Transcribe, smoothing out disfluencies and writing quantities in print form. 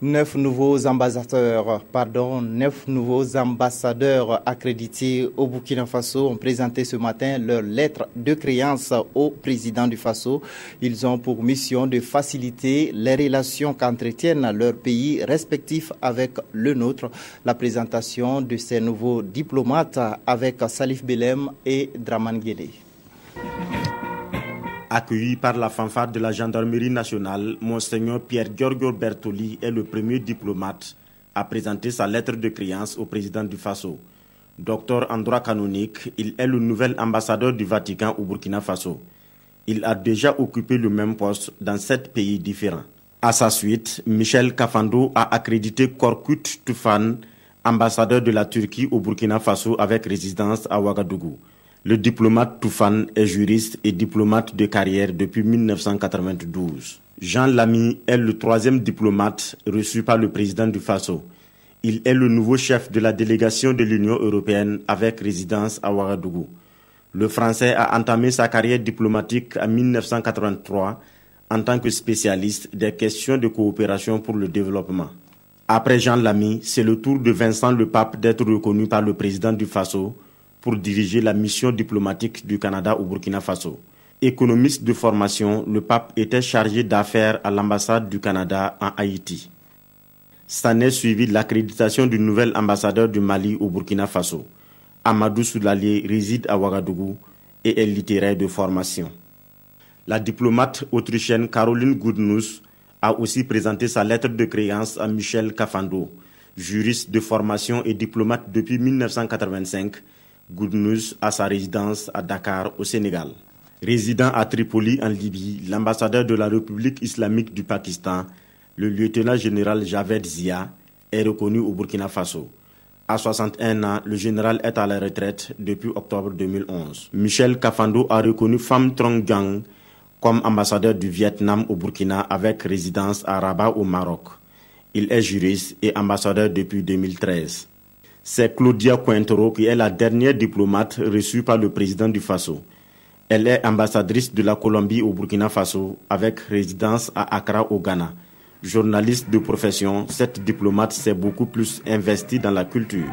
9 nouveaux ambassadeurs accrédités au Burkina Faso ont présenté ce matin leur lettre de créance au président du Faso. Ils ont pour mission de faciliter les relations qu'entretiennent leurs pays respectifs avec le nôtre. La présentation de ces nouveaux diplomates avec Salif Belem et Draman Guédé. Accueilli par la fanfare de la gendarmerie nationale, Monseigneur Pierre Giorgio Bertoli est le premier diplomate à présenter sa lettre de créance au président du Faso. Docteur en droit canonique, il est le nouvel ambassadeur du Vatican au Burkina Faso. Il a déjà occupé le même poste dans 7 pays différents. À sa suite, Michel Kafando a accrédité Korkut Tufan, ambassadeur de la Turquie au Burkina Faso avec résidence à Ouagadougou. Le diplomate Toufan est juriste et diplomate de carrière depuis 1992. Jean Lamy est le 3e diplomate reçu par le président du Faso. Il est le nouveau chef de la délégation de l'Union européenne avec résidence à Ouagadougou. Le Français a entamé sa carrière diplomatique en 1983 en tant que spécialiste des questions de coopération pour le développement. Après Jean Lamy, c'est le tour de Vincent Le Pape d'être reconnu par le président du Faso pour diriger la mission diplomatique du Canada au Burkina Faso. Économiste de formation, le pape était chargé d'affaires à l'ambassade du Canada en Haïti. S'en est suivi l'accréditation du nouvel ambassadeur du Mali au Burkina Faso. Amadou Soulalié réside à Ouagadougou et est littéraire de formation. La diplomate autrichienne Caroline Goodnuss a aussi présenté sa lettre de créance à Michel Kafando, juriste de formation et diplomate depuis 1985. Goodnuss a sa résidence à Dakar, au Sénégal. Résident à Tripoli, en Libye, l'ambassadeur de la République islamique du Pakistan, le lieutenant-général Javed Zia, est reconnu au Burkina Faso. À 61 ans, le général est à la retraite depuis octobre 2011. Michel Kafando a reconnu Pham Trong Giang comme ambassadeur du Vietnam au Burkina avec résidence à Rabat au Maroc. Il est juriste et ambassadeur depuis 2013. C'est Claudia Cointreau qui est la dernière diplomate reçue par le président du Faso. Elle est ambassadrice de la Colombie au Burkina Faso avec résidence à Accra au Ghana. Journaliste de profession, cette diplomate s'est beaucoup plus investie dans la culture.